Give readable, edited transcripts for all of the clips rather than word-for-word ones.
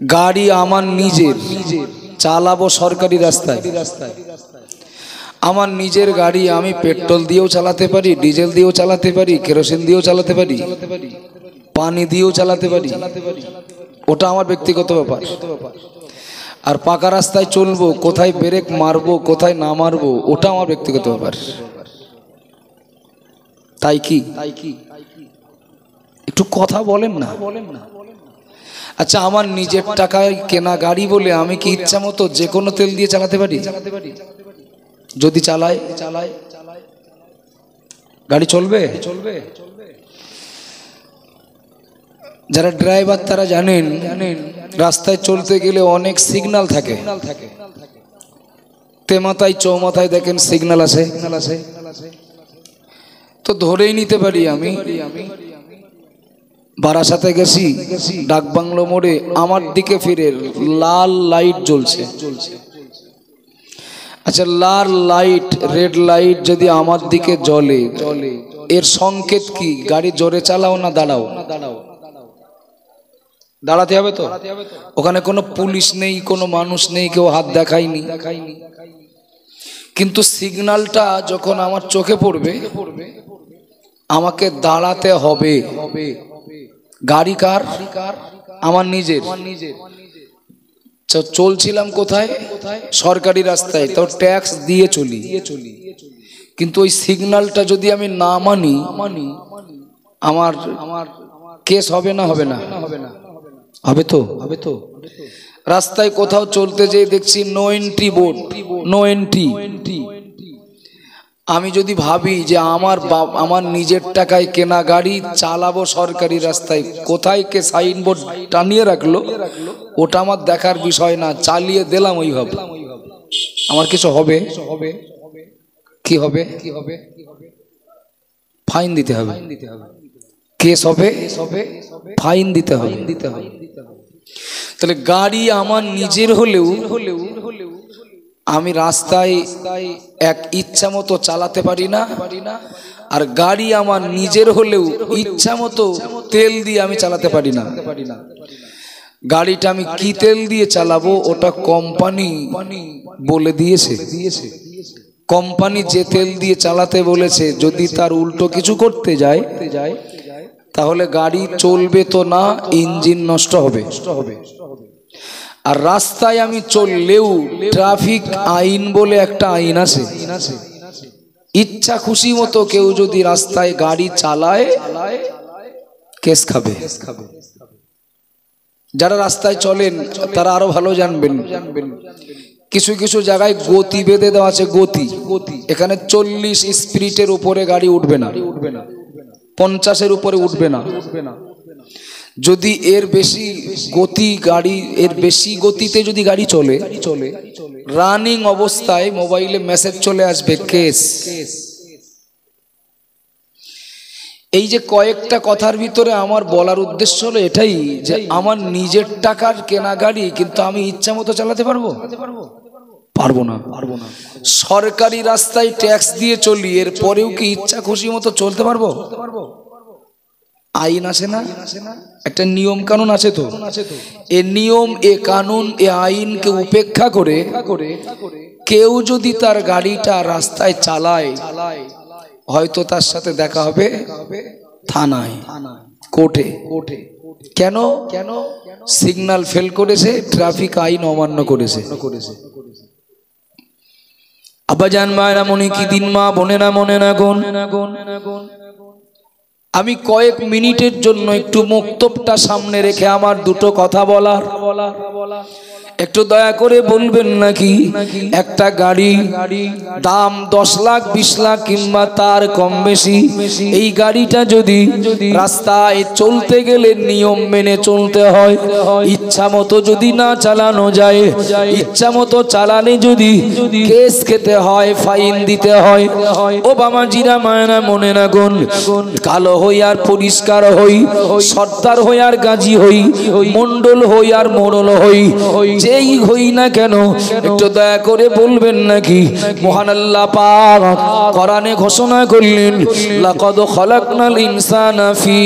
গাড়ি আমার নিজের, চালাবো সরকারি রাস্তায়। আমার নিজের গাড়ি, আমি পেট্রোল দিয়েও চালাতে পারি, ডিজেল দিয়েও চালাতে পারি, কেরোসিন দিয়েও চালাতে পারি, পানি দিয়েও চালাতে পারি, ওটা আমার ব্যক্তিগত ব্যাপার। আর পাকা রাস্তায় চলবো, কোথায় ব্রেক মারবো কোথায় না মারবো ওটা আমার ব্যক্তিগত ব্যাপার। তাই কি একটু কথা বলেন না? আচ্ছা, আমার নিজের টাকায় কেনা গাড়ি বলে আমি কি ইচ্ছা মতো যে কোনো তেল দিয়ে চালাতে পারি? যদি চালাই গাড়ি চলবে? যারা ড্রাইভার তারা জানেন, রাস্তায় চলতে গেলে অনেক সিগন্যাল থাকে। তেমাথায় চৌমাথায় দেখেন সিগন্যাল আছে, তো ধরেই নিতে পারি আমি বারাসাতে গেছি, ডাকবাংলো মোড়ে আমার দিকে ফিরে লাল লাইট জ্বলছে। আচ্ছা, লাল লাইট রেড লাইট যদি আমার দিকে জ্বলে, এর সংকেত কি? গাড়ি জোরে চালাও না দাঁড়াও? দাঁড়াতে হবে তো। ওখানে কোনো পুলিশ নেই, কোনো মানুষ নেই, কেউ হাত দেখায়নি, কিন্তু সিগন্যালটা যখন আমার চোখে পড়বে আমাকে দাঁড়াতে হবে। গাড়ি কার? আমার নিজের। চলছিলাম কোথায়? সরকারি রাস্তায়, তো ট্যাক্স দিয়ে চলি, কিন্তু ওই সিগন্যালটা যদি আমি না মানি আমার কেস হবে না? হবে না? হবে তো। রাস্তায় কোথাও চলতে যেয়ে দেখছি no entry board, no entry. আমি যদি ভাবি যে আমার নিজের টাকায় কেনা গাড়ি, চালাবো সরকারি রাস্তায়, কোথায় কে সাইনবোর্ড টানিয়ে রাখলো ওটা আমার দেখার বিষয় না, চালিয়ে দিলাম ওইভাবে। আমার কিছু হবে? কি হবে? ফাইন দিতে হবে, কেস হবে, ফাইন দিতে হবে। তাহলে গাড়ি আমার নিজের হলেও আমি রাস্তায় এক ইচ্ছা মতো চালাতে পারি না, আর গাড়ি আমার নিজের হলেও ইচ্ছা মতো তেল দিয়ে আমি চালাতে পারি না। গাড়িটা আমি কি তেল দিয়ে চালাবো ওটা কোম্পানি বলে দিয়েছে। কোম্পানি যে তেল দিয়ে চালাতে বলেছে, যদি তার উল্টো কিছু করতে যায় তাহলে গাড়ি চলবে তো না, ইঞ্জিন নষ্ট হবে। আর রাস্তায় আমি চললেও ট্রাফিক আইন বলে একটা আইন আছে, ইচ্ছা খুশি মতো কেউ যদি রাস্তায় গাড়ি চালায় কেস খাবে। যারা রাস্তায় চলেন তারা আরো ভালো জানবেন, কিছু কিছু জায়গায় গতি বেঁধে দেওয়া আছে। গতি এখানে 40 স্পিডের উপরে গাড়ি উঠবে না, 50-এর উপরে উঠবে না। যদি এর বেশি গতি গাড়ি, এর বেশি গতিতে যদি গাড়ি চলে, রানিং অবস্থায় মোবাইলে মেসেজ চলে আসবে কেস। এই যে কয়েকটা কথার ভিতরে আমার বলার উদ্দেশ্য হলো এটাই যে আমার নিজের টাকার কেনা গাড়ি, কিন্তু আমি ইচ্ছা মতো চালাতে পারবো? পারবো না। সরকারি রাস্তায় ট্যাক্স দিয়ে চলি, এর পরেও কি ইচ্ছা খুশি মতো চলতে পারবো? আইন আছে না, একটা নিয়ম কানুন আছে তো। এ নিয়ম, এ কানুন, এ আইনকে উপেক্ষা করে কেউ যদি তার গাড়িটা রাস্তায় চালায়, হয়তো তার সাথে দেখা হবে থানায়, কোর্টে। কেন? সিগন্যাল ফেল করেছে, ট্রাফিক আইন অমান্য করেছে। আব্বাজান, মায়েরা, মনে কি দিন, মা বোনেরা, মনে না গুণ। আমি কয়েক মিনিটের জন্য একটু বক্তব্যটা সামনে রেখে আমার দুটো কথা বলার, একটু দয়া করে বলবেন নাকি একটা গাড়ি দাম 10 লাখ 20 লাখ কিংবা তার কম বেশি, এই গাড়িটা যদি রাস্তায় চলতে গেলে নিয়ম মেনে চলতে হয়, ইচ্ছা মতো যদি না চালানো যায়, ইচ্ছা মতো চালানে যদি কেস খেতে হয়, ফাইন দিতে হয়। ও বাবা জিরা, মায়না, মনে না গুণ, কালো হই আর পরিষ্কার হই, সর্দার হই আর গাজী হই, মন্ডল হই আর মোড়ল হই, যে যেই হই না কেন একটু দয়া করে বলবেন নাকি মহান আল্লাহ পাক কোরআনে ঘোষণা করলেন লাকাদ খালাকনাল ইনসানা ফি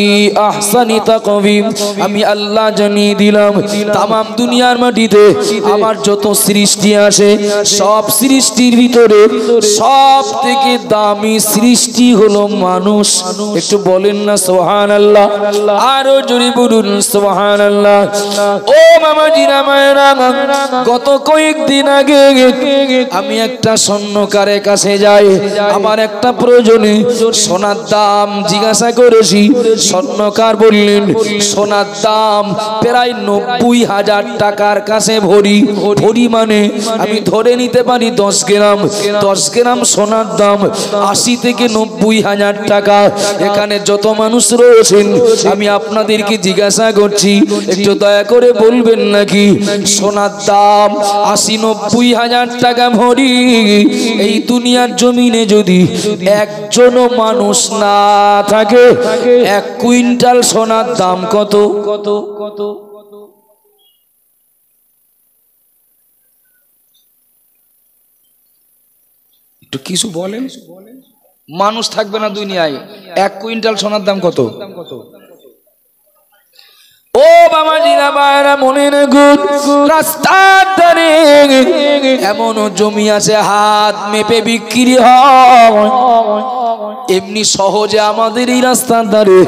আহসানি তাকওয়িম। আমি আল্লাহ জানিয়ে দিলাম তামাম দুনিয়ার মাটিতে আমার যত সৃষ্টি আছে সব সৃষ্টির ভিতরে সব থেকে দামি সৃষ্টি হলো মানুষ। একটু বলেন না সুবহানাল্লাহ, আরো জোরে বলুন সুবহানাল্লাহ। ও মামাজিরা মায়েরা, গত কয়েকদিন আগে আমি একটা স্বর্ণকারের কাছে যাই, আমার একটা প্রয়োজনে সোনার দাম জিজ্ঞাসা করেছি। স্বর্ণকার বললেন সোনার দাম প্রায় 90,000 টাকার কাছে ভরি। ভরি মানে আমি ধরে নিতে পারি 10 গ্রাম। 10 গ্রাম সোনার দাম 80 থেকে 90,000 টাকা। এখানে যত মানুষ রয়েছেন আমি আপনাদেরকে জিজ্ঞাসা করছি একটু দয়া করে বলবেন নাকি সোনার দাম 80-90,000 টাকা ভরি। এই দুনিয়ার জমিনে যদি একজনও মানুষ না থাকে 1 কুইন্টাল সোনার দাম কত? কত কত একটু কিছু বলেন। মানুষ থাকবে না দুনিয়ায়, 1 কুইন্টাল সোনার দাম কত? ও বাবা জিরা বায়রা মনে রাখুন, রাস্তার ধারে এমন জমি আছে হাত মেপে বিক্রি হয়। এমনি সহজে আমাদের এই রাস্তার ধারে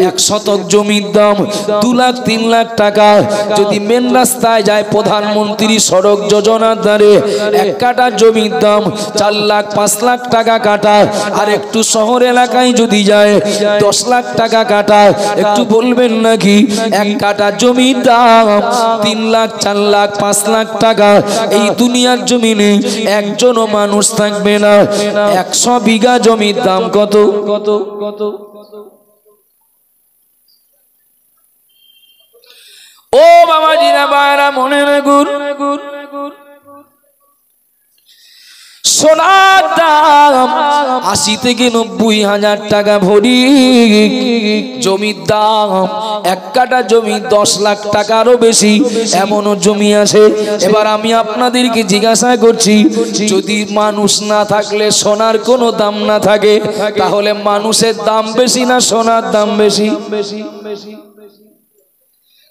1 শতক জমির দাম 2 লাখ 3 লাখ টাকা। যদি মেন রাস্তায় যায় প্রধানমন্ত্রী সড়ক যোজনার ধারে 1 কাঠা জমির দাম 4 লাখ 5 লাখ টাকা কাটা। আর একটু শহর এলাকায় যদি যায় 10 লাখ টাকা কাটা। একটু বলবেন নাকি 1 কাঠা জমির দাম 3 লাখ 4 লাখ 5 লাখ টাকা। এই দুনিয়ার জমিনে একজনও মানুষ থাকবে না। 100 বিঘা জমির দাম কত? কত কত ও বাবা জিরা বায়রা মনে রাখুন, সোনার দাম 80 থেকে 90,000 টাকা ভরি। জমির দাম 1 কাঠা জমি 10 লাখ টাকারও বেশি, এমনও জমি আছে। এবার আমি আপনাদেরকে জিজ্ঞাসা করছি, যদি মানুষ না থাকলে সোনার কোনো দাম না থাকে, তাহলে মানুষের দাম বেশি না সোনার দাম বেশি?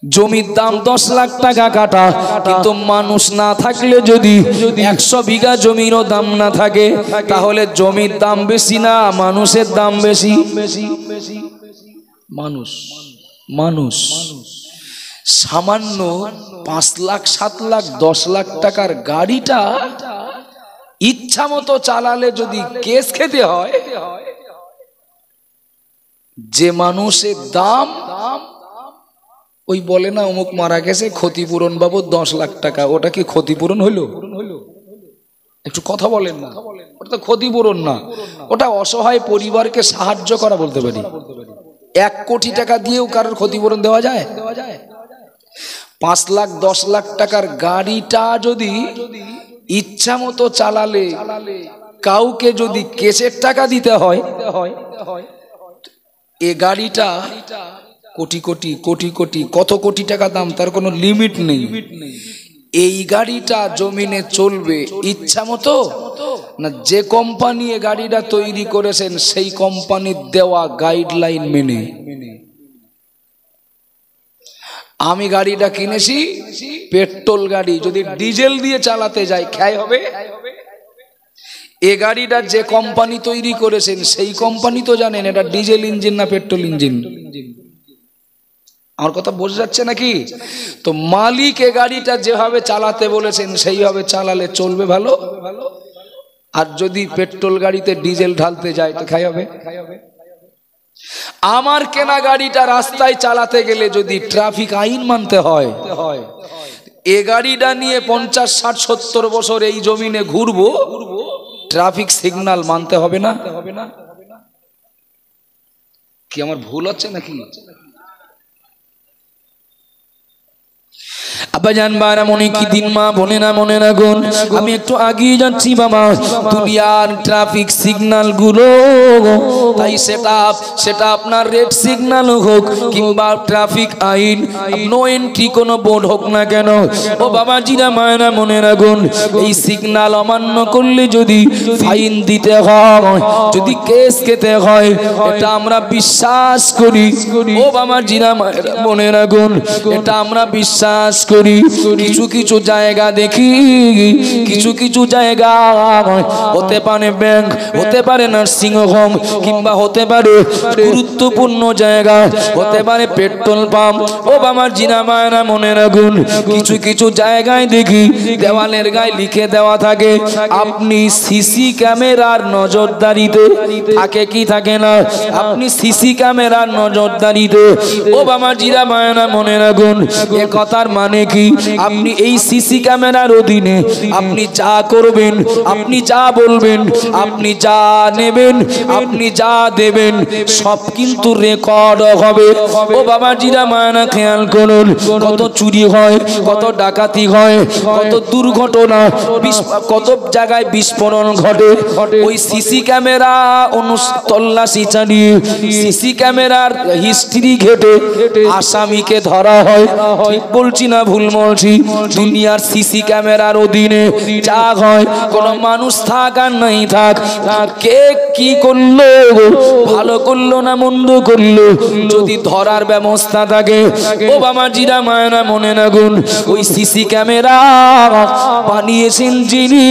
জমির দাম 10 লাখ টাকা কাটা, কিন্তু মানুষ না থাকলে যদি 100 বিঘা জমিরও দাম না থাকে, তাহলে জমির দাম বেশি না মানুষের দাম বেশি? মানুষ মানুষ সামান্য 5 লাখ 7 লাখ 10 লাখ টাকার গাড়িটা ইচ্ছা মতো চালালে যদি কেস খেতে হয়, যে মানুষের দাম ওই বলে না অমুক মারা গেছে ক্ষতিপূরণ বাবদ 10 লাখ টাকা, ওটা কি ক্ষতিপূরণ হইল? একটু কথা বলেন না, ওটা তো ক্ষতিপূরণ না, ওটা অসহায় পরিবারকে সাহায্য করা বলতে পারি। 1 কোটি টাকা দিয়েও কারোর ক্ষতিপূরণ দেওয়া যায়? 5 লাখ 10 লাখ টাকার গাড়িটা যদি ইচ্ছা মতো চালালে কাউকে যদি কেসের টাকা দিতে হয়, এ গাড়িটা কোটি কোটি কোটি কোটি কত কোটি টাকা দাম, তার কোনো লিমিট নেই। এই গাড়িটা জমিনে চলবে ইচ্ছা মতো না যে কোম্পানি এ গাড়িটা তৈরি করেছেন সেই কোম্পানির দেওয়া গাইডলাইন মেনে? আমি গাড়িটা কিনেছি পেট্রোল গাড়ি, যদি ডিজেল দিয়ে চালাতে যাই খেয়ে হবে? এ গাড়িটা যে কোম্পানি তৈরি করেছেন সেই কোম্পানি তো জানেন এটা ডিজেল ইঞ্জিন না পেট্রোল ইঞ্জিন। আমার কথা বোঝা যাচ্ছে নাকি? তো মালিক এ গাড়িটা যেভাবে চালাতে বলেছেন সেইভাবে চালালে চলবে ভালো। আর যদি পেট্রোল গাড়িতে ডিজেল ঢালতে যায় তো খাই হবে? আমার কেনা গাড়িটা রাস্তায় চালাতে গেলে যদি ট্রাফিক আইন মানতে হয়, এ গাড়িটা নিয়ে 50 60 70 বছর এই জমিনে ঘুরবো, ট্রাফিক সিগন্যাল মানতে হবে না? কি আমার ভুল হচ্ছে নাকি? আব্বাজান বারা মনে কি দিন মা মনে না গুণ আমি একটু আগিয়ে যাচ্ছি বাবা দুনিয়ার ট্রাফিক সিগন্যাল গুলো তাই সেটা আপনার রেড সিগন্যাল হোক কিংবা ট্রাফিক আইন নো এন্ট্রি কোনো বোর্ড হোক না কেন ও বাবা জিরা মায়েরা মনে রাখুন এই সিগন্যাল অমান্য করলে যদি ফাইন দিতে হয় যদি কেস খেতে হয় এটা আমরা বিশ্বাস করি ও বাবা জিরা মায়েরা মনে রাখুন এটা আমরা বিশ্বাস করি কিছু জায়গা দেখি কিছু জায়গা হতে পারে ব্যাংক হতে পারে নার্সিং হোম কিংবা হতে পারে গুরুত্বপূর্ণ জায়গা হতে পারে পেট্রোল পাম্প ও বাবা জিনা মায়েরা মনে রাখুন কিছু জায়গায় দেখি দেওয়ালের গায়ে লিখে দেওয়া থাকে আপনি সিসি ক্যামেরার নজরদারিতে থাকে কি থাকে না আপনি সিসি ক্যামেরার নজরদারিতে ও বাবা জিনা মায়েরা মনে রাখুন এ কথার মানে কি আপনি এই সিসি ক্যামেরার অধীনে আপনি যা করবেন আপনি যা বলবেন আপনি যা নেবেন আপনি যা দেবেন সব কিন্তু রেকর্ড হবে ও বাবা জিরা মায়না খেয়াল করুন কত চুরি হয় কত ডাকাতি হয় কত দুর্ঘটনা কত জায়গায় বিস্ফোরণ ঘটে ওই সিসি ক্যামেরা তল্লাশি চালিয়ে সিসি ক্যামেরার হিস্ট্রি ঘেটে আসামিকে ধরা হয় ঠিক বলছি না ভুল বলছি দুনিয়ার সিসি ক্যামেরার অধীনে যা হয় কোন মানুষ থাক আর নাই থাক কে কি করলো ভালো করলো না মন্দ করলো যদি ধরার ব্যবস্থা থাকে ও বাবা জিরা মায়না মনে রাখুন ওই সিসি ক্যামেরা বানিয়েছেন যিনি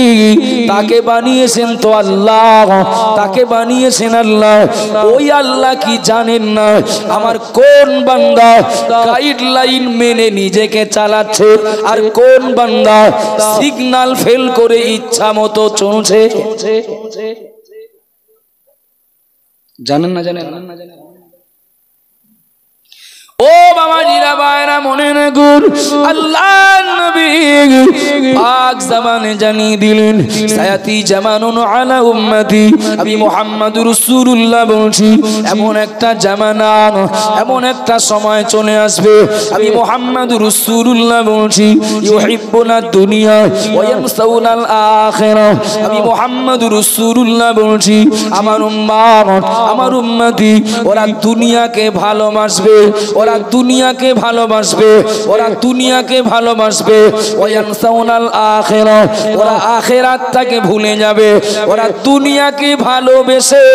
তাকে বানিয়েছেন তো আল্লাহ তাকে বানিয়েছেন আল্লাহ ওই আল্লাহ কি জানেন না আমার কোন বান্দা গাইডলাইন মেনে নিজেকে চালাচ্ছে আর কোন বান্দা সিগন্যাল ফেল করে ইচ্ছা মতো চলছে জানেন না ও বাবা জিরা বায়রা মনে রাখুন আল্লাহ নবী পাক জামানে জানিয়ে দিলেন সায়াতি জামানুন আলা উম্মতি আমি মুহাম্মদুর রাসূলুল্লাহ বলছি এমন একটা জামানা এমন একটা সময় চলে আসবে আমি মুহাম্মদুর রাসূলুল্লাহ বলছি ইউহিব্বুনা দুনিয়া ওয়া ইয়ানসাউনাল আখিরাহ আমি মুহাম্মদুর রাসূলুল্লাহ বলছি আমার উম্মত আমার উম্মতি ওরা দুনিয়াকে ভালোবাসবে ওরা দুনিয়াকে ভালোবাসবে ওরা দুনিয়াকে ভালোবাসবে ওয়ায়ানসাউনাল আখিরাহ ওরা আখিরাতটাকে ভুলে যাবে ওরা দুনিয়াকে ভালোবেসে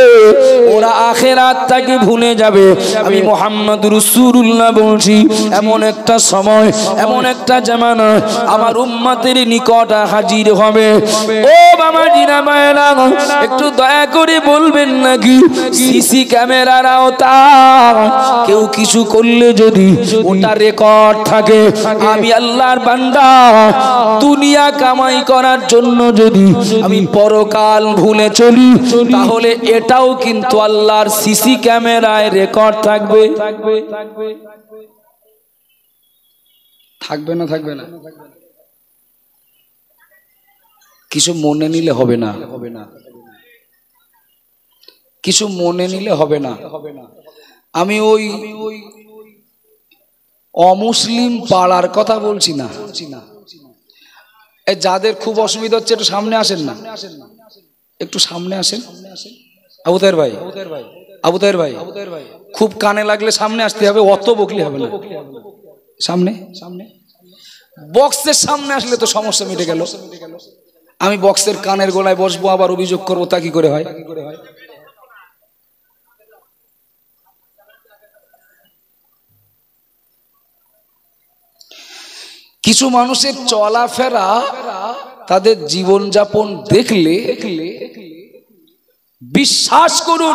ওরা আখিরাতটাকে ভুলে যাবে আমি মুহাম্মদুর রাসূলুল্লাহ বলছি এমন একটা সময় এমন একটা জামানা আমার উম্মতের নিকট হাজির হবে ও বাবা জিনা মায়েরা একটু দয়া করে বলবেন নাকি সিসি ক্যামেরার আওতা কেউ কিছু করলে যদি ওটা রেকর্ড থাকে আমি আল্লাহর বান্দা দুনিয়া কামাই করার জন্য যদি আমি পরকাল ভুলে চলি তাহলে এটাও কিন্তু আল্লাহর সিসি ক্যামেরায় রেকর্ড থাকবে থাকবে না কিছু মনে নিলে হবে না কিছু মনে নিলে হবে না আমি ওই অমুসলিম পাড়ার কথা বলছি না যাদের খুব অসুবিধা হচ্ছে একটু সামনে আসেন না একটু সামনে আসেন আবু তাহের ভাই খুব কানে লাগলে সামনে আসতে হবে অত বকলি হবে না সামনে বক্সের সামনে আসলে তো সমস্যা মিটে গেল আমি বক্সের কানের গোলায় বসবো আবার অভিযোগ করবো তা কি করে হয় কিছু মানুষের চলাফেরা তাদের জীবনযাপন দেখলে বিশ্বাস করুন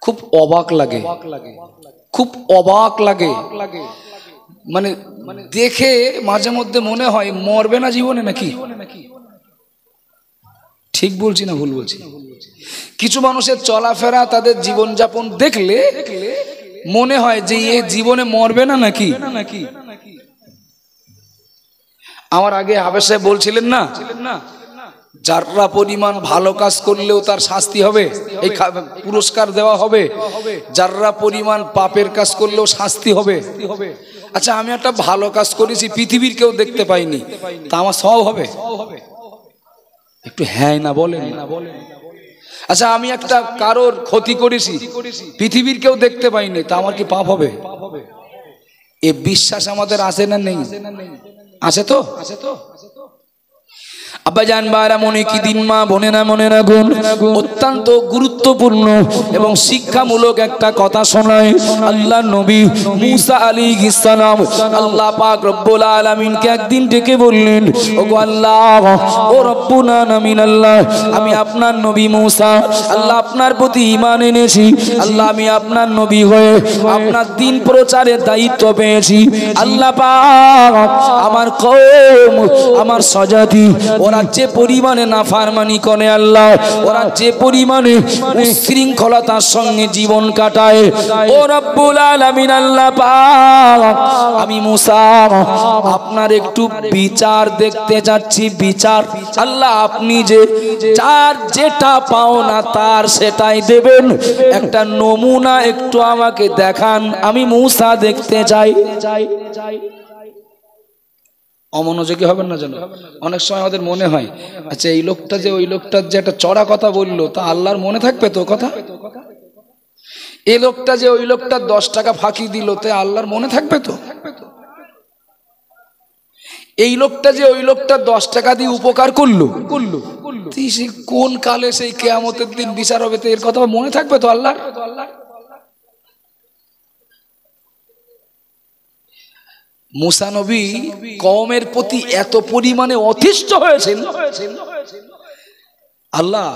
খুব অবাক লাগে মানে দেখে মাঝে মধ্যে মনে হয় মরবে না জীবনে নাকি ঠিক বলছি না ভুল বলছি কিছু মানুষের চলাফেরা তাদের জীবনযাপন দেখলে মনে হয় যে এ জীবনে মরবে না নাকি আমার আগে হাফেজ সাহেব বলছিলেন না যারা পরিমাণ ভালো কাজ করলেও তার শাস্তি হবে, এই পুরস্কার দেওয়া হবে। যারা পরিমাণ পাপের কাজ করলেও শাস্তি হবে। আচ্ছা, আমি একটা ভালো কাজ করেছি, পৃথিবীর কেউ দেখতে পাইনি, তা আমার সব হবে? একটু হ্যাঁ না বলেন। আচ্ছা, আমি একটা কারোর ক্ষতি করেছি, পৃথিবীর কেউ দেখতে পাইনি, তা আমার কি পাপ হবে? এ বিশ্বাস আমাদের আছে না নেই? আছে তো? আব্বাজান বারা মনে কি দিন, মা বোনেরা মনে রাখুন, অত্যন্ত গুরুত্বপূর্ণ এবং শিক্ষামূলক একটা কথা শোনায় আল্লাহ নবী মুসা আলাইহিস সালাম। আল্লাহ পাক রব্বুল আলামিনকে একদিন ডেকে বললেন, ওগো আল্লাহ, ও রব্বুনা নামিন আল্লাহ, আমি আপনার নবী মুসা, আল্লাহ আপনার প্রতি ঈমান এনেছি, আল্লাহ আমি আপনার নবী হয়ে আপনার দ্বীন প্রচারের দায়িত্ব পেয়েছি। আল্লাহ পাক আমার কওম, আমার সজাতি, ওরা যে পরিমাণে নাফরমানি করে আল্লাহ, ওরা যে পরিমাণে উশৃঙ্খলতার সঙ্গে জীবন কাটায়, ও রব্বুল আলামিন আল্লাহ পাক, আমি মুসা আপনার একটু বিচার দেখতে যাচ্ছি, বিচার। আল্লাহ আপনি যে যার যেটা পাও না তার সেটাই দেবেন, একটা নমুনা একটু আমাকে দেখান, আমি মুসা দেখতে চাই। অমনোযোগী হবেন না যেন। অনেক সময় আমাদের মনে হয়, আচ্ছা এই লোকটা যে ওই লোকটার যে একটা চড়া কথা বললো, তা আল্লাহর মনে থাকবে তো কথা? এই লোকটা যে ওই লোকটার 10 টাকা ফাঁকি দিল, তা আল্লাহর মনে থাকবে তো? এই লোকটা যে ওই লোকটার 10 টাকা দিয়ে উপকার করলো, কোন কালে সেই কিয়ামতের দিন বিচার হবে, তো এর কথা মনে থাকবে তো আল্লাহর? মুসা নবী কওমের প্রতি এত পরিমাণে অতিষ্ঠ হয়েছেন, আল্লাহ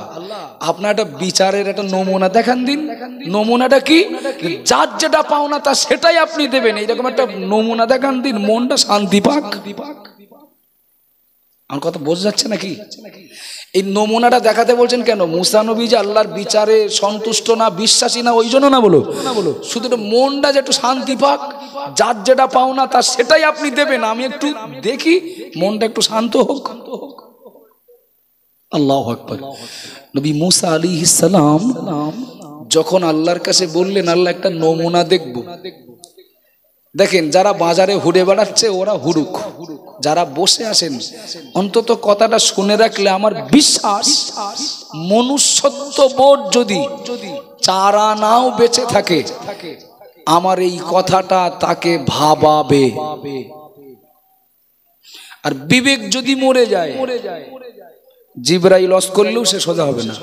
আপনার একটা বিচারের একটা নমুনা দেখান দিন। নমুনাটা কি? যার যেটা পাওনা তা সেটাই আপনি দেবেন, এইরকম একটা নমুনা দেখান দিন, মনটা শান্তি পাক। আমার কথা বোঝা যাচ্ছে নাকি? এই নমুনাটা দেখাতে বলছেন কেন? মুসা নবী যে আল্লাহর বিচারে সন্তুষ্ট না, বিশ্বাসী না, ওই জন্য না বলো, শুধু মনটা যে একটু শান্তি পাক, যার যেটা পাও না তার সেটাই আপনি দেবেন, আমি একটু দেখি মনটা একটু শান্ত হোক। আল্লাহু আকবার। নবী মুসা আলাইহিস সালাম যখন আল্লাহর কাছে বললেন, আল্লাহ একটা নমুনা দেখব। দেখেন, যারা বাজারে ঘুরে বেড়াচ্ছে ওরা হুড়ুক, যারা বসে আছেন অন্তত কথাটা শুনে রাখলে আমার বিশ্বাস মনুষ্যত্ব বোধ যদি চারা নাও বেঁচে থাকে, আমার এই কথাটা তাকে ভাবাবে। আর বিবেক যদি মরে যায়, জিবরাইল লস করলেও সে সোজা হবে না।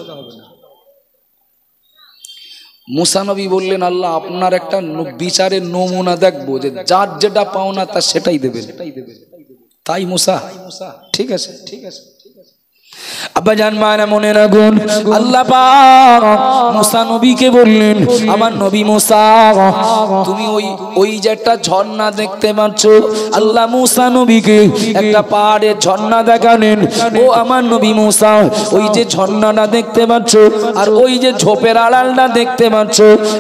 মুসা নবী বললেন, আল্লাহ আপনার একটা বিচারের নমুনা দেখবো, যে যার যেটা পাওনা তা সেটাই দেবেন। তাই মুসা, ঠিক আছে, ঠিক আছে। আব্বা জান মায়েরা মনে রাখুন, আল্লাহ পাক মুসা নবীকে বললেন, আমার নবী মুসা, তুমি ওই যে একটা ঝর্ণা দেখতে পাচ্ছ, আল্লাহ মুসা নবীকে একটা পাহাড়ের ঝর্ণা দেখালেন। ও আমার নবী মুসা, ওই যে ঝর্ণাটা দেখতে পাচ্ছ আর ওই যে ঝোপের আড়ালটা দেখতে পাচ্ছ,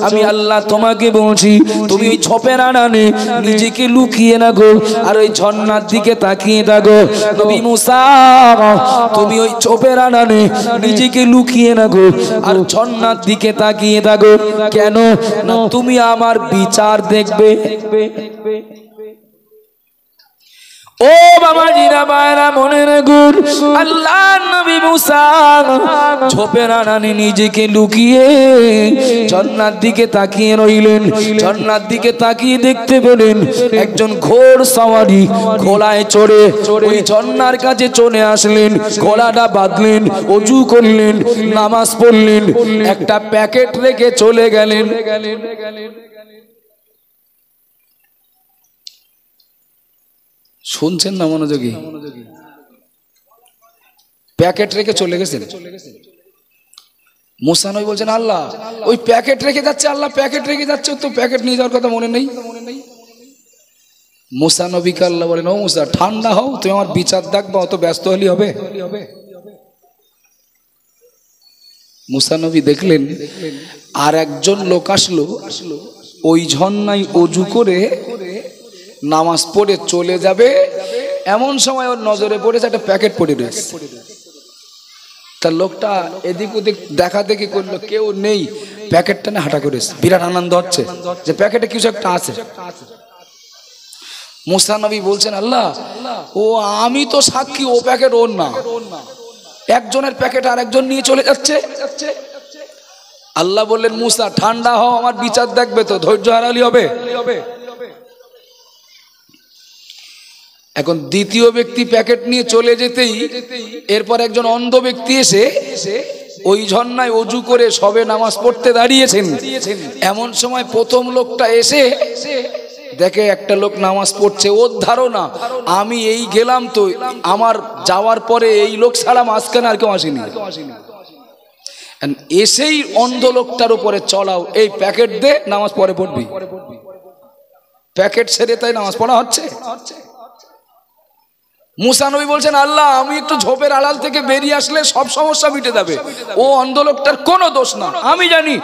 আমি আল্লাহ তোমাকে বলছি, তুমি ওই ঝোপের আড়ালে নিজেকে লুকিয়ে রাখো আর ওই ঝর্ণার দিকে তাকিয়ে থাকো। নবী মুসা, তুমি ওই ঝোপের আড়ালে নিজেকে লুকিয়ে রাখো আর ঝর্ণার দিকে তাকিয়ে থাকো। কেন? না তুমি আমার বিচার দেখবে। ও বাবা জিরা বায়রা মনে রাখুন, আল্লাহ নবী মুসা ঝোপের আড়ালে নিজেকে লুকিয়ে ঝর্ণার দিকে তাকিয়ে রইলেন। ঝর্ণার দিকে তাকিয়ে দেখতে পেলেন একজন ঘোড় সওয়ারি ঘোড়ায় চড়ে ওই ঝর্ণার কাছে চলে আসলেন, ঘোড়াটা বাঁধলেন, ওযু করলেন, নামাজ পড়লেন, একটা প্যাকেট রেখে চলে গেলেন। শুনছেন না মনোযোগী? প্যাকেট রেখে চলে গেছেন। মুসা নবী বলছেন, আল্লাহ ওই প্যাকেট রেখে যাচ্ছে, আল্লাহ প্যাকেট রেখে যাচ্ছে, তো প্যাকেট নিয়ে যাওয়ার কথা মনে নেই। মুসা নবীকে আল্লাহ বলেন, ও মুসা ঠান্ডা হও, তুমি আমার বিচার দেখবা, অত ব্যস্ত হলি হবে? মুসা নবী দেখলেন আর একজন লোক আসলো, ওই ঝর্ণায় ওযু করে নামাজ পড়ে চলে যাবে, এমন সময় ওর নজরে পড়েছে একটা প্যাকেট পড়ে রয়েছে। তার লোকটা এদিক ওদিক দেখা দেখি করলো, কেউ নেই, প্যাকেটটা না হাঁটা করেছে, বিরাট আনন্দ হচ্ছে যে প্যাকেটে কিছু একটা আছে। মুসা নবী বলছেন, আল্লাহ ও আমি তো সাক্ষী, ও প্যাকেট ওর না, একজনের প্যাকেট আর একজন নিয়ে চলে যাচ্ছে। আল্লাহ বললেন, মুসা ঠান্ডা হও, আমার বিচার দেখবে তো, ধৈর্য হারালি হবে। এখন দ্বিতীয় ব্যক্তি প্যাকেট নিয়ে চলে যেতেই এরপর একজন অন্ধ ব্যক্তি এসে ওই ঝর্ণায় অজু করে সবে নামাজ পড়তে দাঁড়িয়েছেন। এমন সময় প্রথম লোকটা এসে দেখে একটা লোক নামাজ পড়ছে, ওর ধারণা আমি এই গেলাম তো, আমার যাওয়ার পরে এই লোক ছাড়া মাঝখানে আর কেউ আসেনি। এসেই অন্ধ লোকটার উপরে চড়াও, এই প্যাকেট দে, নামাজ পরে পড়বি। প্যাকেট ছেড়ে তাই নামাজ পড়া হচ্ছে। মুসা নবী বলছেন, আল্লাহ আমি একটু ঝোপের আড়াল থেকে বেরিয়ে আসলে সব সমস্যা মিটে যাবে, ও অন্ধ লোকটার কোনো দোষ না, আমি জানি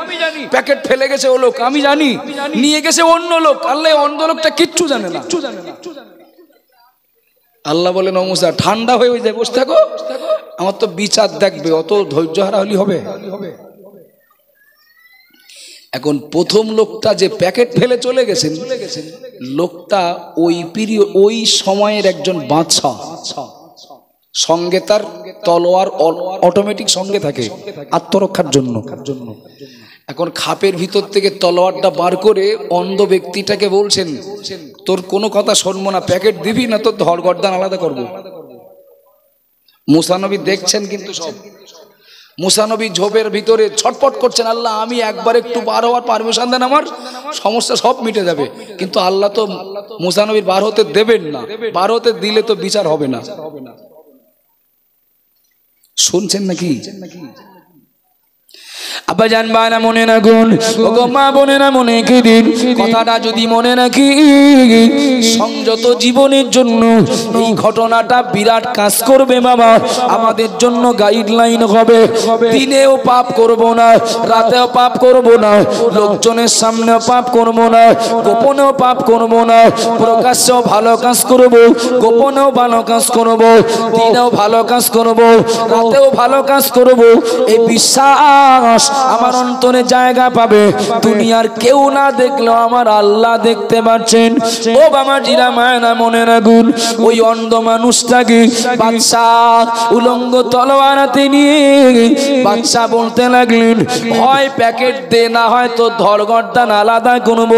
প্যাকেট ফেলে গেছে ও লোক, আমি জানি নিয়ে গেছে অন্য লোক, আল্লাহ অন্ধ লোকটা কিচ্ছু জানে না। আল্লাহ বলেন, ও মুসা ঠান্ডা হয়ে যায়, বসে থাকো, আমার তো বিচার দেখবে, অত ধৈর্য হারা হলি হবে। এখন প্রথম লোকটা যে প্যাকেট ফেলে চলে গেছেন, লোকটা ওই সময়ের একজন বাদশা, সঙ্গে তার তলোয়ার অটোমেটিক সঙ্গে থাকে আত্মরক্ষার জন্য। এখন খাপের ভিতর থেকে তলোয়ারটা বার করে অন্ধ ব্যক্তিটাকে বলছেন, তোর কোনো কথা শুনবো না, প্যাকেট দিবি না তোর ধর গর্দান আলাদা করবো। মুসা নবী দেখছেন কিন্তু সব। মুসা নবী ঝোপের ভিতরে ছটপট করছেন, আল্লাহ আমি একবার একটু বার হওয়ার পারমিশন দেন, আমার সমস্যা সব মিটে যাবে। কিন্তু আল্লাহ তো মুসা নবীর বার হতে দেবেন না, বার হতে দিলে তো বিচার হবে না। শুনছেন নাকি? আব্বাজান বানা মনে রাখুন, ওগো মা বোনেরা মনে রাখুন, কথাটা যদি মনে রাখি সংযত জীবনের জন্য এই ঘটনাটা বিরাট কাজ করবে বাবা, আমাদের জন্য গাইডলাইন হবে। দিনেও পাপ করব না, রাতেও পাপ করব না, লোকজনের সামনেও পাপ করব না, গোপনেও পাপ করব না, প্রকাশ্যেও ভালো কাজ করব, গোপনেও ভালো কাজ করব, দিনেও ভালো কাজ করব, রাতেও ভালো কাজ করব। এই বিশ্বাস আমার অন্তরে জায়গা পাবে, দুনিয়ার কেউ না দেখলেও আমার আল্লাহ দেখতে পাচ্ছেন। ও বাবা জিরা মায়না মনে রাখুন, ওই অন্ধ মানুষটাকে বাদশাহ উলঙ্গ তলোয়ার হাতে নিয়ে বাদশাহ বলতে লাগলেন, হয় প্যাকেট দে, না হয় তো ধরগর্দান আলাদা করব।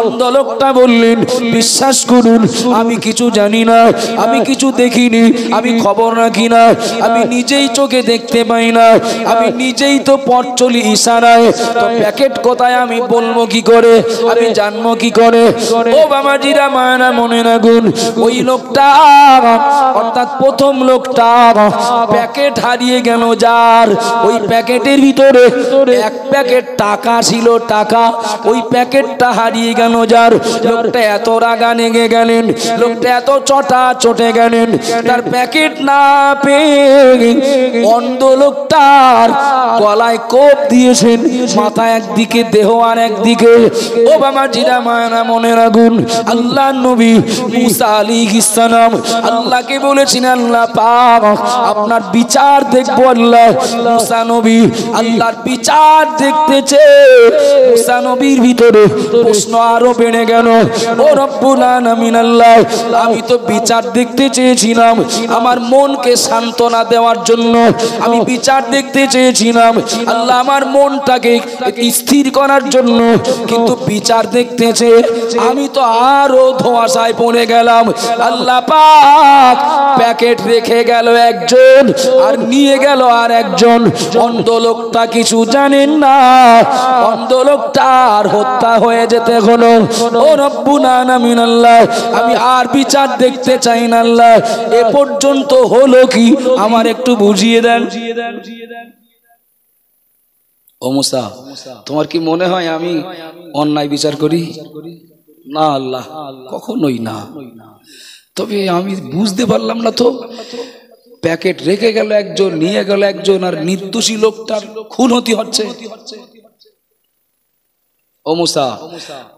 অন্ধ লোকটা বললেন, বিশ্বাস করুন আমি কিছু জানি না, আমি কিছু দেখিনি, আমি খবর রাখি না, আমি নিজেই চোখে দেখতে পাই না, আমি নিজেই তো পথ চলি ইশারায়, তো প্যাকেট কোথায় আমি বলবো কি করে, আমি জানবো কি করে। ও বাবাজিরা মায়েরা মনে রাখুন, ওই লোকটা অর্থাৎ প্রথম লোকটা প্যাকেট হারিয়ে গেল, যার ওই প্যাকেটের ভিতরে এক প্যাকেট টাকা ছিল, টাকা, ওই প্যাকেটটা হারিয়ে গেল, যার লোকটা এত রাগা লেগে গেলেন, লোকটা এত চটে গেলেন, তার প্যাকেট না পেয়ে অন্ধ লোকটার গলায় কোপ দিয়েছেন, মাথা একদিকে, দেহ আর একদিকে। ও বাবা জিরা মায়না মনে রাখুন, আল্লাহ নবী মুসা আলাইহিস সালাম আল্লাহকে বলেছেন, আল্লাহ পাক আপনার বিচার দেখবো। আল্লাহ মুসা নবী আল্লাহর বিচার দেখতেছে। মুসা নবীর ভিতরে প্রশ্ন আরো বেড়ে গেল, ও রব্বুল আলামিন আল্লাহ, আমি তো বিচার দেখতে চেয়েছিলাম আমার মনকে সান্ত্বনা দেওয়ার জন্য, আমি বিচার দেখতে চেয়েছিলাম আল্লাহ আমার মনটাকে স্থির করার জন্য, কিন্তু বিচার দেখতেছে আমি তো আরো ধোঁয়াশায় পড়ে গেলাম। আল্লাহ পাক প্যাকেট রেখে গেল একজন আর নিয়ে গেল আর একজন। অন্ধ লোকটা কিছু জানেন না, অন্ধ লোকটার হত্যা হয়ে যেতে হলো। ও রব্বুল আলামিন আল্লাহ, আমি আর বিচার দেখতে চাই না আল্লাহ, এ পর্যন্ত হলো কি আমার একটু বুঝিয়ে দেন। ও মুসা, তোমার কি মনে হয় আমি অন্যায় বিচার করি? না আল্লাহ, কখনোই না। তবে আমি বুঝতে পারলাম না তো, প্যাকেট রেখে গেল একজন, নিয়ে গেল একজন, আর নির্দোষী লোকটার খুন হচ্ছে। ও মুসা,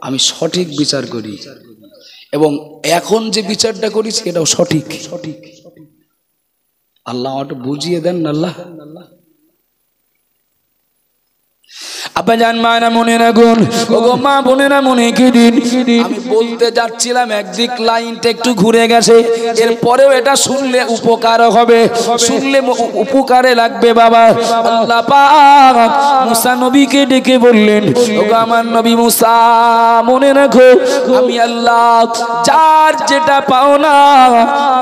আমি সঠিক বিচার করি এবং এখন যে বিচারটা করেছি এটাও সঠিক। আল্লাহ একটু বুঝিয়ে দেন আল্লাহ। আব্বাজান মায়েরা মনে রাখুন, ওগো মা বোনেরা মনে কি দিন, আমি বলতে যাচ্ছিলাম একদিক লাইনটা একটু ঘুরে গেছে, এরপরেও এটা শুনলে উপকার হবে, শুনলে উপকারে লাগবে বাবা। আল্লাহ পাক মুসা নবীকে ডেকে বললেন, ওগো আমার নবী মুসা মনে রাখো, আমি আল্লাহ যার যেটা পাও না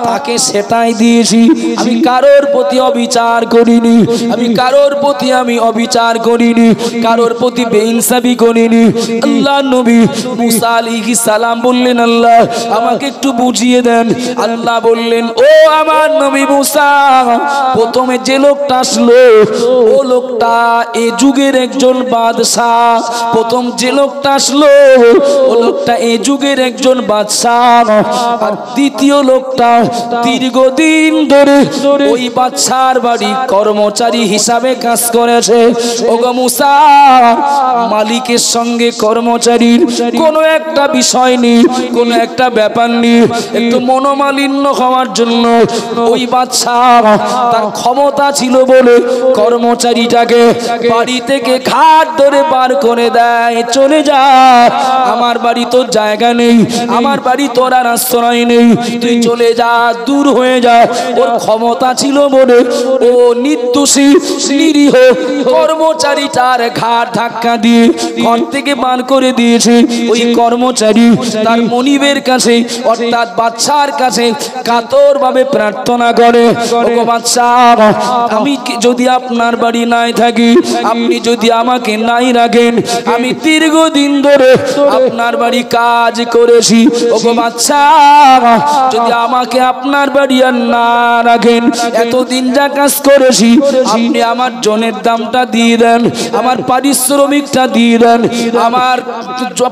তাকে সেটাই দিয়েছি, আমি কারোর প্রতি অবিচার করিনি, আমি কারোর প্রতি আমি অবিচার করিনি, কারোর প্রতি বেইনসাফি করিনি। আল্লাহ নবী মুসা আলাইহিস সালাম বললেন, আল্লাহ আমাকে একটু বুঝিয়ে দেন। আল্লাহ বললেন, ও আমার নবী মুসা, প্রথমে যে লোকটা আসলো ও লোকটা এই যুগের একজন বাদশাহ, প্রথম যে লোকটা আসলো ও লোকটা এই যুগের একজন বাদশাহ, আর দ্বিতীয় লোকটা দীর্ঘদিন ধরে ওই বাদশার বাড়ি কর্মচারী হিসাবে কাজ করেছে। ওগো মুসা, মালিকের সঙ্গে কর্মচারীর কোনো একটা বিষয় নেই, কোনো একটা ব্যাপার নেই, একটু মনোমালিন্য হওয়ার জন্য ওই বাদশাহ তার ক্ষমতা ছিল বলে কর্মচারীটাকে বাড়ি থেকে ঘাট ধরে বার করে দেয়, চলে যা, আমার বাড়ি তোর জায়গা নেই, আমার বাড়ি তোর আর আশ্রয় নেই, তুই চলে যা, দূর হয়ে যা। ওর ক্ষমতা ছিল বলে ও নির্দোষী নিরীহ কর্মচারীটার ঘাট ধাক্কা দিয়ে ঘর থেকে বার করে দিয়েছে। ওই কর্মচারী তার মনিবের কাছে অর্থাৎ বাদশার কাছে কাতর ভাবে প্রার্থনা করে, ওগো বাদশাহ, আমি যদি আপনার বাড়ি নাই থাকি, আপনি যদি আমাকে নাই রাখেন, আমি দীর্ঘদিন ধরে আপনার বাড়ি কাজ করেছি, ওগো বাদশাহ, যদি আমাকে আপনার বাড়ি আর না রাখেন, এতদিন যা কাজ করেছি আপনি আমার জনের দামটা দিয়ে দেন, আমার পারিশ্রমিকটা দিয়ে দেন, আমার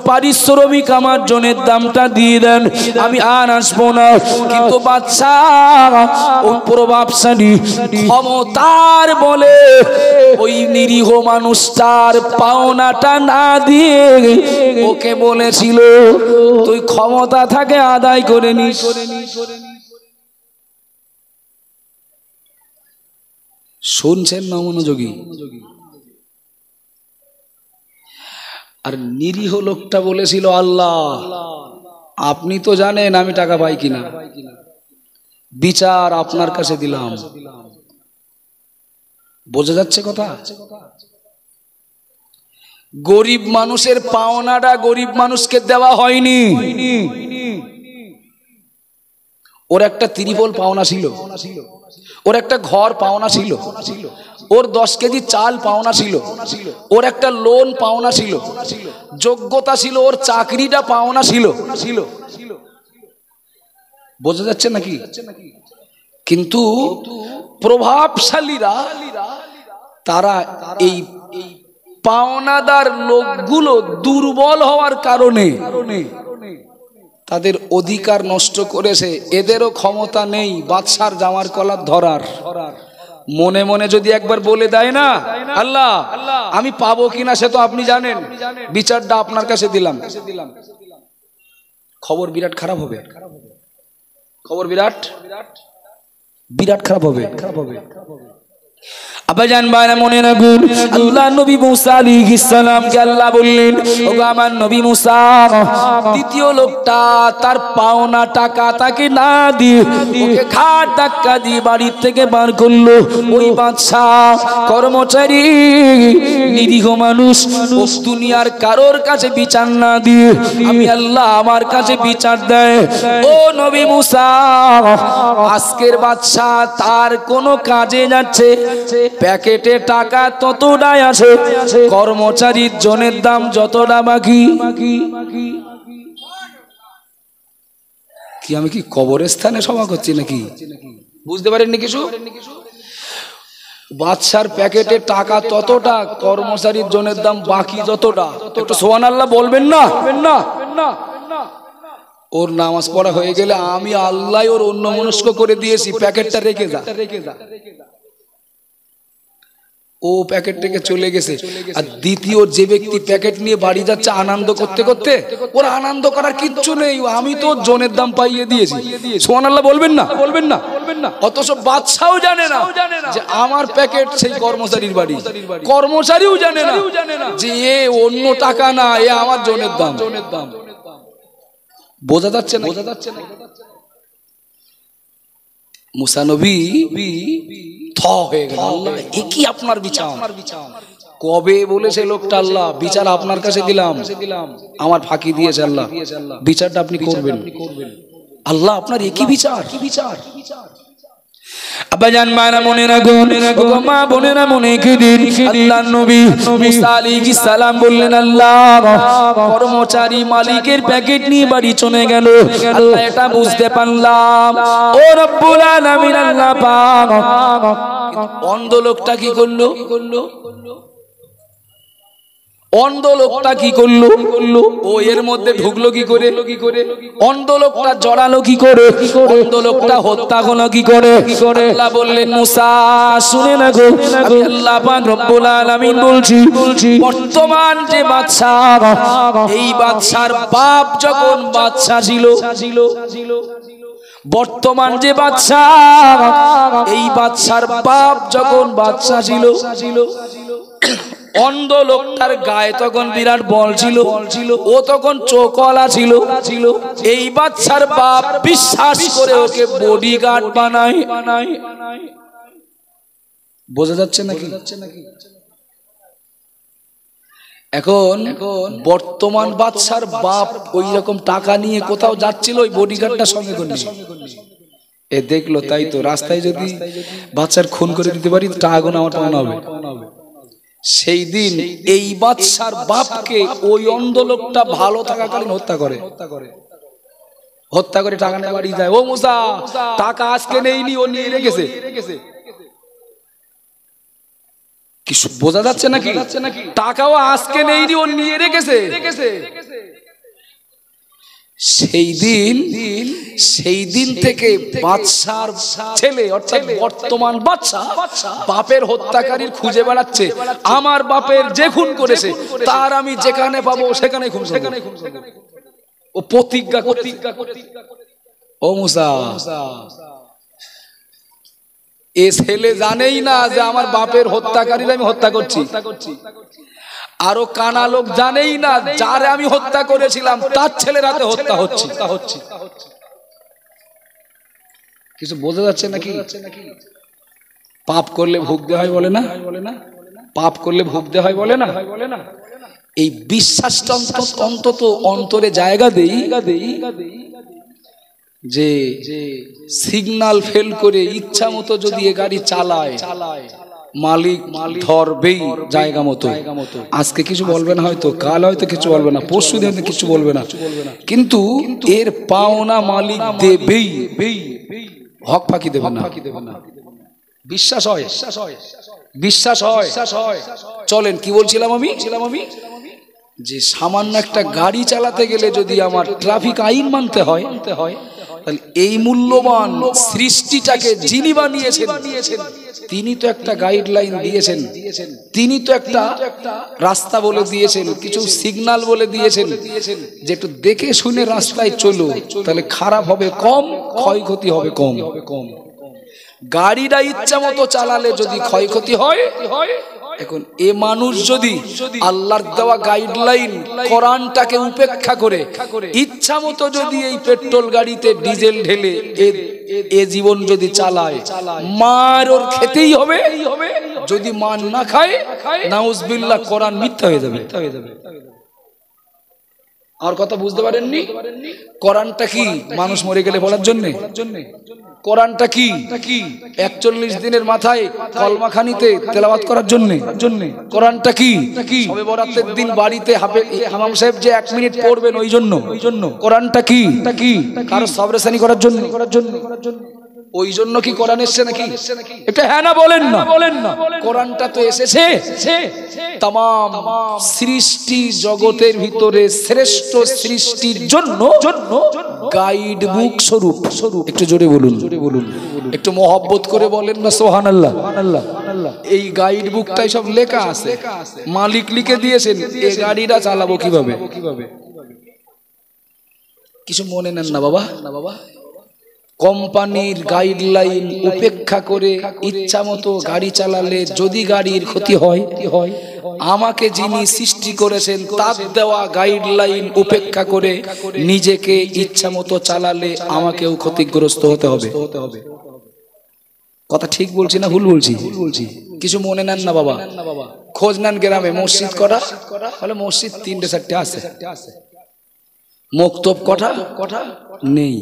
পারিশ্রমিক আমার জনের দামটা দিয়ে দেন, আমি আর আসবো না। কিন্তু বাদশাহ ও প্রভাবশালী ক্ষমতার বলে ওই নিরীহ মানুষটার পাওনাটা না দিয়ে ওকে বলেছিল, তুই ক্ষমতা থাকে আদায় করে নিস। শুনছেন না মনোযোগী? আর নিরীহ লোকটা বলেছিল, আল্লাহ আপনি তো জানেন আমি টাকা পাই কিনা, বিচার আপনার কাছে দিলাম। বোঝা যাচ্ছে কথা? গরিব মানুষের পাওনাটা গরিব মানুষকে দেওয়া হয়নি। ওর একটা ত্রিপল পাওনা ছিল, ওর একটা ঘর পাওনা ছিল, ওর 10 কেজি চাল পাওনা ছিল, ওর একটা লোন পাওনা ছিল, যোগ্যতা ছিল, ওর চাকরিটা পাওনা ছিল। বোঝা যাচ্ছে নাকি? কিন্তু প্রভাবশালীরা তারা এই পাওনাদার লোকগুলো দুর্বল হওয়ার কারণে তাদের অধিকার নষ্ট করেছে। এদেরও ক্ষমতা নেই বাদশার জামার কলার ধরার। মনে মনে যদি একবার বলে দেয় না, আল্লাহ আমি পাবো কিনা সে তো আপনি জানেন, বিচারটা আপনার কাছে দিলাম, খবর বিরাট খারাপ হবে, খবর বিরাট বিরাট খারাপ হবে। আব্বাজান ভাইরা মনে রাখুন, আল্লাহ নবী মুসা আলাইহিস সালামকে আল্লাহ বললেন, ওগো আমার নবী মুসা, দ্বিতীয় লোকটা তার পাওনা টাকা তাকে না দিয়ে ওকে ঘাট ধাক্কা দিয়ে বাড়ির থেকে বার করলো। ওই বাদশাহ কর্মচারী নিরীহ মানুষ দুনিয়ার কারোর কাছে বিচার না দিয়ে আমি আল্লাহ আমার কাছে বিচার দেয়। ও নবী মুসা, আজকের বাদশাহ তার কোনো কাজে যাচ্ছে, প্যাকেটে টাকা ততটাই আছে, কর্মচারীর জনের দাম যতটা বাকি। কি আমি কি কবরস্থানে সভা করছি নাকি? বুঝতে পারেননি কিছু? বাদশার প্যাকেটে টাকা ততটা, কর্মচারীর জনের দাম বাকি যতটা। একটু সুবহানাল্লাহ বলবেন না? ওর নামাজ পড়া হয়ে গেলে আমি আল্লাহ ওর অন্যমনস্ক করে দিয়েছি, প্যাকেটটা রেখে যা। ও প্যাকেট থেকে চলে গেছে। আর দ্বিতীয় যে ব্যক্তি প্যাকেট নিয়ে বাড়ি যাচ্ছে আনন্দ করতে করতে, ওর আনন্দ করার কিচ্ছু নেই, আমি তো জনের দাম পাইয়ে দিয়েছি। সুবহানাল্লাহ বলবেন না? বলবেন না? অথচ বাদশাও জানে না যে আমার প্যাকেট সেই কর্মচারীর বাড়ি, কর্মচারীও জানে না যে এ অন্য টাকা না, এ আমার জনের দাম। বোঝা যাচ্ছে না? মুসা নবী থ হয়ে গেল, আল্লাহ এ কি আপনার বিচার? কবে বলেছে লোকটা আল্লাহ বিচার আপনার কাছে দিলাম, আমার ফাঁকি দিয়েছে আল্লাহ, বিচারটা আপনি করবেন। আল্লাহ আপনার একই বিচার, কি বিচার? আব্বাজান মায়েরা মনে রাখুন, মা বোনেরা মনে দিন, আল্লাহর নবী মুসা আলাইহিস সালাম বললেন আল্লাহ কর্মচারী মালিকের প্যাকেট নিয়ে বাড়ি চলে গেল। আল্লাহ এটা বুঝতে পারলাম, ও রব্বুল আলামিন আল্লাহ পাক। অন্ধ লোকটা কি করলো? অন্ধ লোকটা কি করলো? ও এর মধ্যে ঢুকলো কি করে? অন্ধ লোকটা জড়ালো কি করে? অন্ধ লোকটা হত্যা হলো কি করে? আল্লাহ বললেন মুসা শুনে না গো, আমি আল্লাহ পাক রব্বুল আলামিন বলছি, বর্তমান যে বাদশা, এই বাদশার বাপ যখন বাদশা ছিল, বর্তমান যে বাদশা, এই বাদশার বাপ যখন বাদশা ছিল, অন্ধ লোকটার গায়ে তখন বিরাট বল ছিল, ও তখন চোখওয়ালা ছিল। এই বাদশার বাপ বিশ্বাস করে ওকে বডিগার্ড বানায়। বোঝা যাচ্ছে নাকি? এখন বর্তমান বাদশার বাপ ওই রকম টাকা নিয়ে কোথাও যাচ্ছিল, ওই বডিগার্ডটা সঙ্গে করে এ দেখলো, তাই তো রাস্তায় যদি বাচ্চার খুন করে দিতে পারি টাকা আমার পাওনা হবে। সেই দিন এই বাদশার বাপকে ওই অন্ধ লোকটা ভালো থাকাকালীন হত্যা করে টাকা নিয়ে বাড়ি যায়। ও মুসা টাকা আজকে নেইনি, ও নিয়ে রেখেছে। কি বোঝা যাচ্ছে নাকি? টাকাও আজকে নেইনি, ও নিয়ে রেখেছে। সেই দিন থেকে বাদশার ছেলে অর্থাৎ বর্তমান বাদশা বাপের হত্যাকারীর খুঁজে বেড়াচ্ছে। আমার বাপের যে খুন করেছে তার আমি যেখানে পাবো সেখানে খুন। ও প্রতিজ্ঞা করে। ও মুসা, এ ছেলে জানেই না যে আমার বাপের হত্যাকারীর আমি হত্যা করছি। আরো কানা লোক জানেই না যারে আমি হত্যা করেছিলাম তার ছেলের হাতে হত্যা হচ্ছে। কিছু বোঝা যাচ্ছে নাকি? পাপ করলে ভুগতে হয় বলে না? পাপ করলে ভুগতে হয় বলে না? এই বিশ্বাসটা অন্তত অন্তরে জায়গা দেই যে সিগন্যাল ফেল করে ইচ্ছা মতো যদি এ গাড়ি চালায়, মালিক ধরবেই জায়গা মতো। আজকে কিছু বলবে না, হয়তো কাল হয়তো কিছু বলবে না, পরশু দিন কিছু বলবে না, কিন্তু এর পাওনা মালিক দেবেই, হক ফাঁকি দেবে না। বিশ্বাস হয়। চলেন কি বলছিলাম আমি, যে সামান্য একটা গাড়ি চালাতে গেলে যদি আমার ট্রাফিক আইন মানতে হয়, তাহলে এই মূল্যবান সৃষ্টিটাকে যিনি বানিয়েছেন তিনি তো একটা গাইডলাইন দিয়েছেন, তিনি তো একটা রাস্তা বলে দিয়েছেন, কিছু সিগন্যাল বলে দিয়েছেন যে একটু দেখে শুনে রাস্তায় চলো, তাহলে খারাপ হবে কম, ক্ষয়ক্ষতি হবে কম। গাড়িটা ইচ্ছা মতো চালালে যদি ক্ষয়ক্ষতি হয়, এখন এ মানুষ যদি আল্লাহর দেওয়া গাইডলাইন কোরআনটাকে উপেক্ষা করে ইচ্ছা মতো যদি এই পেট্রোল গাড়িতে ডিজেল ঢেলে এ জীবন যদি চালায়, মার ওর খেতেই হবে। যদি মান না খায়, নাউজুবিল্লাহ, কোরআন মিথ্যা হয়ে যাবে। আর কথা বুঝতে পারেননি? কোরআনটা কি মানুষ মরে গেলে বলার জন্য? কোরআনটা কি 41 দিনের মাথায় কলমাখানিতে তেলাওয়াত করার জন্য? কোরআনটা কি শবে বরাতের দিন বাড়িতে হামাম সাহেব যে 1 মিনিট পড়বেন ওই জন্য? কোরআনটা কি কারো সবরেসানি করার জন্য? ওই জন্য কি কোরআন এসেছে নাকি? এটা হ্যাঁ না বলেন না? কোরআনটা তো এসেছে তামাম সৃষ্টি জগতের ভিতরে শ্রেষ্ঠ সৃষ্টির জন্য গাইড বুক স্বরূপ। একটু জোরে বলুন, একটু মহব্বত করে বলেন না সুবহানাল্লাহ। এই গাইড বুকটাই সব লেখা আছে, মালিক লিখে দিয়েছেন এই গাড়িটা চালাবো কিভাবে। কিছু মনে নেন না বাবা। কোম্পানির গাইডলাইন উপেক্ষা করে ইচ্ছা মতো গাড়ি চালালে যদি গাড়ির ক্ষতি হয়, আমাকে যিনি সৃষ্টি করেছেন তার দেওয়া গাইডলাইন উপেক্ষা করে নিজেকে ইচ্ছা মতো চালালে আমাকেও ক্ষতিগ্রস্ত হতে হবে। কথা ঠিক বলছি না ভুল বলছি? কিছু মনে নেন না বাবা। খোঁজ নেন গ্রামে মসজিদ কটা, বলে মসজিদ 3-4টে আছে। মক্তব কটা নেই,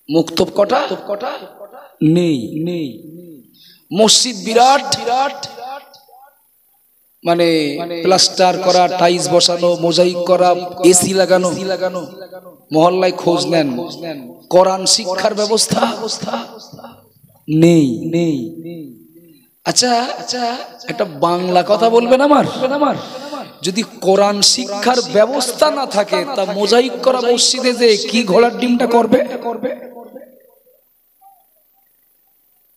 মক্তব কটা নেই। মসজিদ বিরাট, মানে প্লাস্টার করা, টাইলস বসানো, মোজাইক করা, এসি লাগানো। মহল্লায় খোঁজ নেন, কোরআন শিক্ষার ব্যবস্থা নেই। আচ্ছা একটা বাংলা কথা বলবেন আমার। যদি কোরআন শিক্ষার ব্যবস্থা না থাকে তা মোজাইক করা মসজিদে যে কি ঘোড়ার ডিমটা করবে?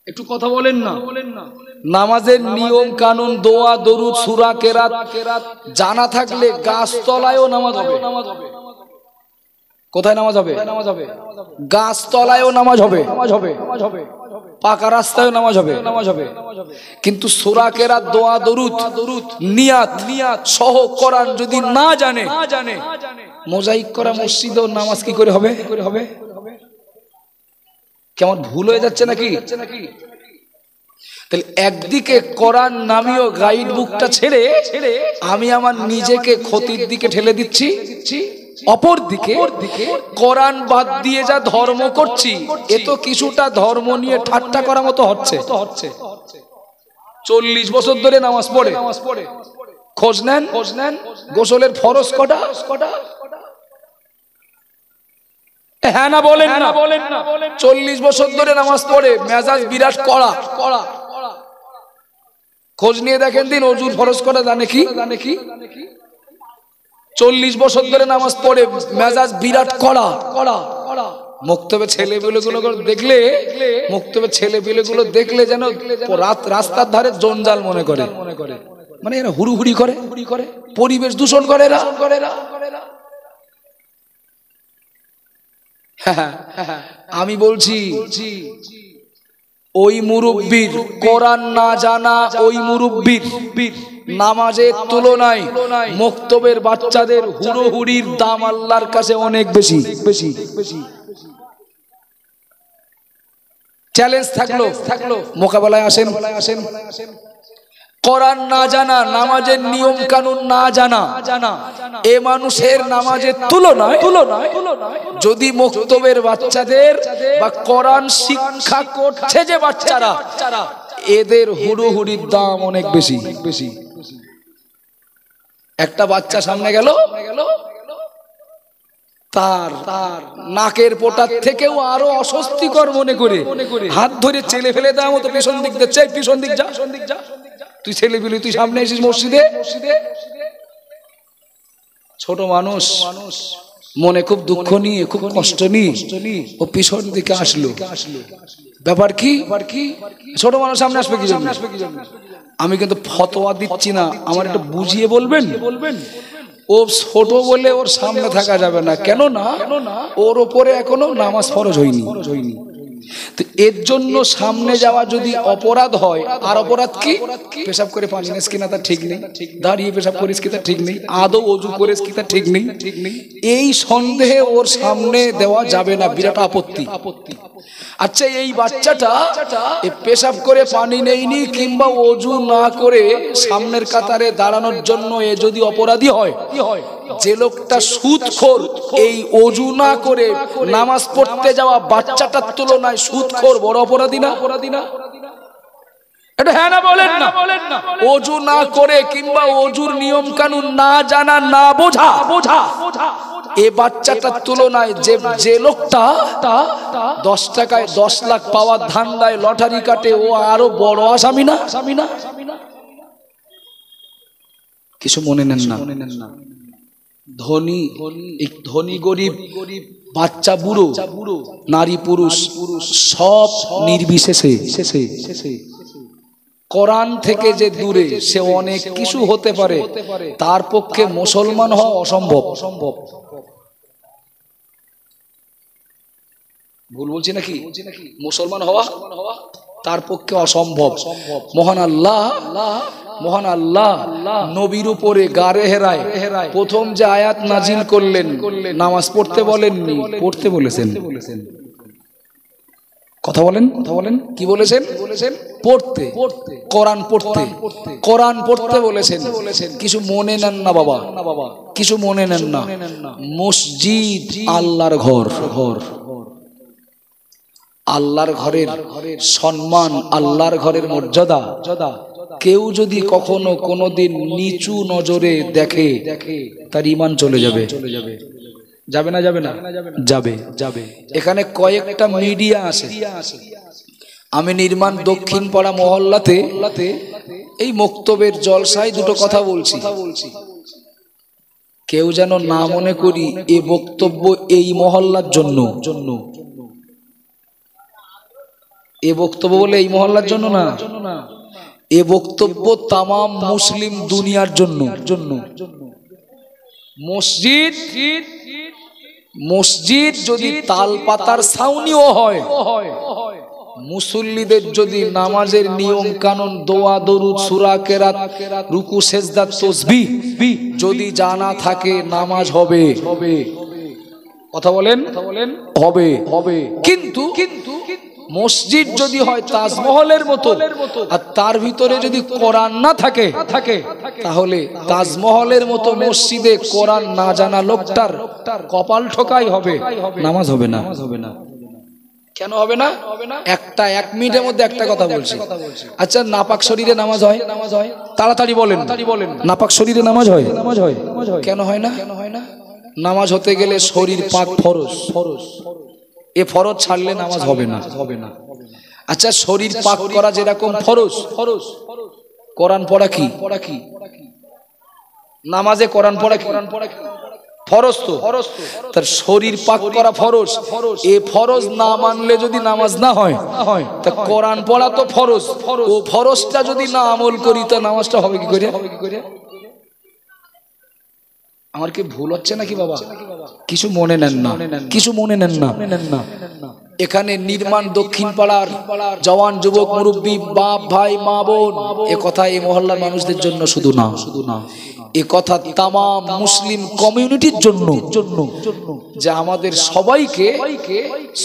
একটু কথা বলেন না। নামাজের নিয়ম কানুন, দোয়া দরুদ সূরা কেরাত জানা থাকলে গাছতলায়ও নামাজ হবে। কোথায় নামাজ হবে? গাছতলায়ও নামাজ হবে, পাকা রাস্তায় নামাজ হবে। কিন্তু সূরা কেরাত, দোয়া দরুদ, নিয়াত সহ কোরআন যদি না জানে, মোজাইক করা মসজিদেও নামাজ কি করে হবে? কেমন ভুল হয়ে যাচ্ছে নাকি? তাহলে একদিকে কোরআন নামীয় গাইড বুকটা ছেড়ে আমি আমার নিজেকে ক্ষতির দিকে ঠেলে দিচ্ছি, অপর দিকে কোরআন বাদ দিয়ে যা ধর্ম করছি এ তো কিছুটা ধর্ম নিয়ে ঠাট্টা করার মতো হচ্ছে। 40 বছর ধরে নামাজ পড়ে, খোঁজ নেন গোসলের ফরজ কটা? হ্যাঁ না বলেন না? 40 বছর ধরে নামাজ পড়ে, মেজাজ বিরাট কড়া। খোঁজ নিয়ে দেখেন দিন ওযুর ফরজ কটা জানে কি? 40 বছর ধরে নামাজ পড়ে, মেজাজ বিরাট কড়া। মক্তবে ছেলেপিলেগুলো দেখলে যেন রাস্তার ধারে জঞ্জাল মনে করে, মানে এরা হুড়ুহুড়ি করে, পরিবেশ দূষণ করে এরা। আমি বলছি ওই মুরব্বির কোরআন না জানা, ওই মুরব্বির নামাজের তুলনায় মক্তবের বাচ্চাদের হুড়োহুড়ির দাম আল্লাহর কাছে অনেক বেশি। চ্যালেঞ্জ থাকলো মোকাবেলায় আসেন। কোরআন না জানা, নামাজের নিয়ম কানুন না জানা এ মানুষের নামাজের তুলনায় যদি মক্তবের বাচ্চাদের বা কোরআন শিক্ষা করছে যে বাচ্চারা, এদের হুড়োহুড়ির দাম অনেক বেশি। একটা বাচ্চা সামনে গেল, তার নাকের পোটার থেকেও আরো অস্বস্তিকর মনে করে হাত ধরে চেলে ফেলে দেওয়া মতো পিছন দিক দিচ্ছে, পিছন দিক যা, তুই ছেলে পেলে তুই সামনে এসিস মসজিদে। ছোট মানুষ মনে খুব দুঃখ নিয়ে, খুব কষ্ট নিয়ে ও পিছন দিকে আসলো। ব্যাপার কি? ছোট মানুষ সামনে আসবে কি জন্য? আমি কিন্তু ফতোয়া দিচ্ছি না, আমার একটু বুঝিয়ে বলবেন। ও ছোট বলে ওর সামনে থাকা যাবে না, কেন না ওর ওপরে এখনো নামাজ ফরজ হয়নি। তো এর জন্য সামনে যাওয়া যদি অপরাধ হয়, আর অপরাধ কি? পেশাব করে পানি নিস কিনা তার ঠিক নেই, দাঁড়িয়ে পেশাব করিস কি তার ঠিক নেই, আদৌ ওযু করিস কি তার ঠিক নেই, এই সন্দেহে ওর সামনে দেওয়া যাবে না, বিরাট আপত্তি। আচ্ছা এই বাচ্চাটা পেশাব করে পানি নেয়নি কিংবা ওযু না করে সামনের কাতারে দাঁড়ানোর জন্য এ যদি অপরাধী হয়, যে লোকটা সুদখোর এই ওযু না করে নামাজ পড়তে যাওয়া বাচ্চাটার তুলনায় সুদখোর বড় অপরাধী না? এটা হ্যাঁ না বলেন না? ওযু না করে কিংবা ওযুর নিয়ম কানুন না জানা, না বোঝা এ বাচ্চাটার তুলনায় যে লোকটা 10 টাকায় 10 লাখ পাওয়ার ধান্দায় লটারি কাটে, ও আরো বড় আসামি না? কিছু মনে নেন না। ধনী গরিব, বাচ্চা বুড়ো, নারী পুরুষ সব নির্বিশেষে কোরআন থেকে যে দূরে সে অনেক কিছু হতে পারে, তার পক্ষে মুসলমান হওয়া অসম্ভব। ভুল বলছি নাকি? মুসলমান হওয়া তার পক্ষে অসম্ভব। মহান আল্লাহ নবীর উপরে গারে হেরায় প্রথম যে আয়াত নাজিল করলেন, নামাজ পড়তে বলেননি, পড়তে বলেছেন। কথা বলেন কি বলেছেন? পড়তে, কোরআন পড়তে বলেছেন। কিছু মনে নেন না বাবা, কিছু মনে নেন না। মসজিদ আল্লাহর ঘর, আল্লাহর ঘরের সম্মান, আল্লাহর ঘরের মর্যাদা কেউ যদি কখনো কোনোদিন নিচু নজরে দেখে, তার ঈমান চলে যাবে। যাবে না? যাবে। এখানে কয়েকটা মিডিয়া আছে। আমি নির্মাণ দক্ষিণ পাড়া মহল্লাতে এই মক্তবের জলসায় দুটো কথা বলছি। কেউ যেন না মনে করি এ বক্তব্য এই মহল্লার জন্য। এ বক্তব্য বলে এই মহল্লার জন্য না, এ বক্তব্য তামাম মুসলিম দুনিয়ার জন্য। মসজিদ যদি তাল পাতার ছাউনিও হয়, মুসল্লিদের যদি নামাজের নিয়ম কানুন, দোয়া দরুদ, সূরা কেরাত, রুকু সেজদা, তাসবিহ যদি জানা থাকে, নামাজ হবে। কথা বলেন হবে। কিন্তু মসজিদ যদি হয় তাজমহলের মতো, আর তার ভিতরে যদি কোরআন না থাকে, তাহলে তাজমহলের মতো মসজিদে কোরআন না জানা লোকটার কপাল ঠোকাই হবে, নামাজ হবে না। কেন হবে না? এক মিনিটের মধ্যে একটা কথা বলছি। আচ্ছা, নাপাক শরীরে নামাজ হয়? তাড়াতাড়ি বলেন। নাপাক শরীরে নামাজ হয়? কেন হয় না? নামাজ হতে গেলে শরীর পাক ফরজ। এ ফরজ ছাড়লে নামাজ হবে না। আচ্ছা, শরীর পাক করা যেরকম ফরজ, কোরআন পড়া কি? নামাজে কোরআন পড়া কি? ফরজ তো। তার শরীর পাক করা ফরজ। এ ফরজ না মানলে যদি নামাজ না হয়, তা কোরআন পড়া তো ফরজ। ও ফরজটা যদি না আমল করি, তা নামাজটা হবে কি করে? আমার কি ভুল হচ্ছে নাকি বাবা? কিছু মনে নেন না। এখানে নির্মাণ দক্ষিণ পাড়ার জওয়ান যুবক মুরব্বী, বাপ ভাই মা বোন, এ কথা এই মহল্লার মানুষদের জন্য শুধু না, এ কথা তামাম মুসলিম কমিউনিটির জন্য, যে আমাদের সবাইকে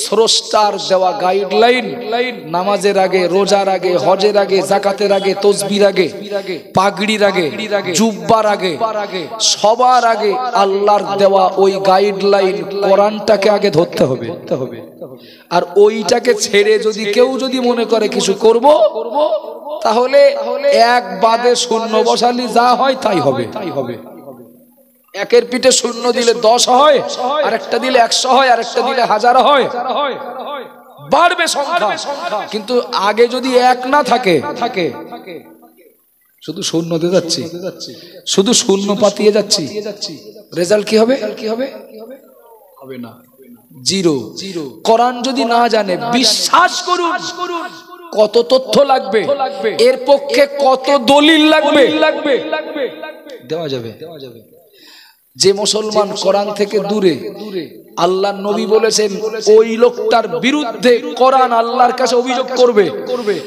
স্রষ্টার দেওয়া গাইডলাইন, নামাজের আগে, রোজার আগে, হজের আগে, যাকাতের আগে, তসবির আগে, পাগড়ির আগে, জুব্বার আগে, সবার আগে আল্লাহর দেওয়া ওই গাইডলাইন কোরআনটাকে আগে ধরতে হবে। আর ওইটাকে ছেড়ে যদি কেউ মনে করে কিছু করব, তাহলে এক বাদে শূন্য বসালি যা হয় তাই হবে। একের পিঠে শূন্য দিলে 10 হয়, আরেকটা দিলে 100 হয়, আরেকটা দিলে 1000 হয়, বাড়বে সংখ্যা। কিন্তু আগে যদি এক না থাকে, শুধু শূন্য দিয়ে যাচ্ছি, শুধু শূন্য পাতিয়ে যাচ্ছি, রেজাল্ট কি হবে? হবে না, জিরো। কোরআন যদি না জানে, বিশ্বাস করুন কত তথ্য লাগবে, এর পক্ষে কত দলিল লাগবে, দেওয়া যাবে। যে মুসলমান কোরআন থেকে দূরে, আল্লাহর নবী বলেছেন ওই লোকটার বিরুদ্ধে কোরআন আল্লাহর কাছে অভিযোগ করবে,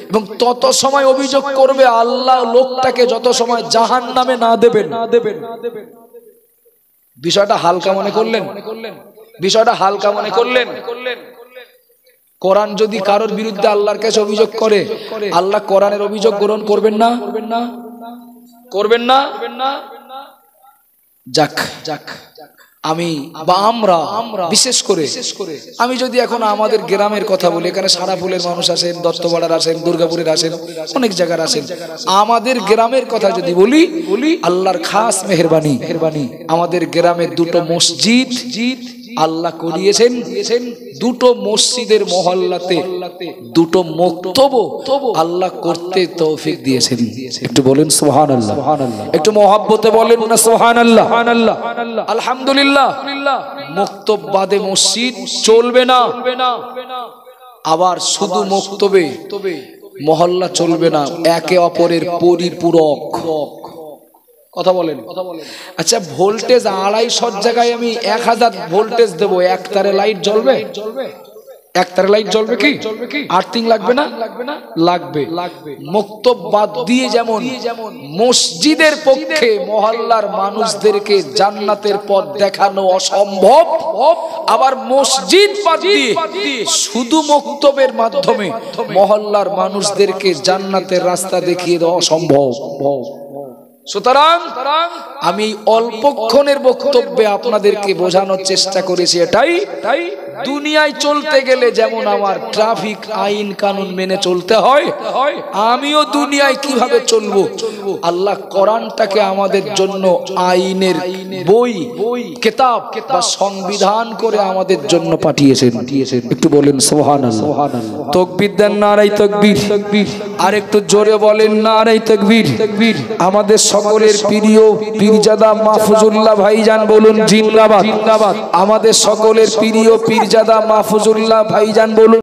এবং তত সময় অভিযোগ করবে আল্লাহ লোকটাকে যত সময় জাহান্নামে না দেবেন। বিষয়টা হালকা মনে করলেন। কোরআন যদি কারোর বিরুদ্ধে আল্লাহর কাছে অভিযোগ করে, আল্লাহ কোরআনের অভিযোগ গ্রহণ করবেন না? যাক, আমি বা আমরা বিশেষ করে, আমি যদি এখন আমাদের গ্রামের কথা বলি, এখানে সারাফুলের মানুষ আছেন, দত্তপাড়ার আছেন, দুর্গাপুরের আছেন, অনেক জায়গার আছেন। আমাদের গ্রামের কথা যদি বলি, আল্লাহর খাস মেহেরবানি, আমাদের গ্রামের দুটো মসজিদ আল্লাহ করিয়েছেন। দুটো মসজিদের মহল্লাতে দুটো মক্তব আল্লাহ করতে তৌফিক দিয়েছেন। একটু বলেন সুবহানাল্লাহ, একটু মহব্বতে বলেন না সুবহানাল্লাহ। আলহামদুলিল্লাহ। মক্তব বাদে মসজিদ চলবে না। আবার শুধু মক্তবে মহল্লা চলবে না, একে অপরের পরিপূরক। কথা বলেন। আচ্ছা, ভোল্টেজ 250 জায়গায় আমি 1000 ভোল্টেজ দেবো, এক তারে লাইট জ্বলবে? এক তারে লাইট জ্বলবে কি? আর্থিং লাগবে না? লাগবে। মুক্তব বাদ দিয়ে যেমন মসজিদের পক্ষে মহল্লার মানুষদেরকে জান্নাতের পথ দেখানো অসম্ভব, আবার মসজিদ বাদ দিয়ে শুধু মুক্তবের মাধ্যমে মহল্লার মানুষদেরকে জান্নাতের রাস্তা দেখিয়ে দেওয়া অসম্ভব। সুতরাং আমি অল্পক্ষণের বক্তব্যে আপনাদেরকে বোঝানোর চেষ্টা করেছি এটাই, দুনিয়ায় চলতে গেলে যেমন আমার ট্রাফিক আইন কানুন মেনে চলতে হয়, আমিও দুনিয়ায় কিভাবে চলবো, আল্লাহ কোরআনটাকে আমাদের জন্য আইনের বই, কিতাব বা সংবিধান করে আমাদের জন্য পাঠিয়েছেন। একটু বলেন সুবহানাল্লাহ। তাকবীর দেন, নারায়ে তাকবীর। আর একটু জোরে বলেন নারায়ে তাকবীর। আমাদের সকলের প্রিয় পীরজাদা মাহফুজুল্লাহ ভাইজান বলুন জিন্দাবাদ। আমাদের সকলের প্রিয় পীরজাদা মাহফুজুল্লাহ ভাইজান বলুন।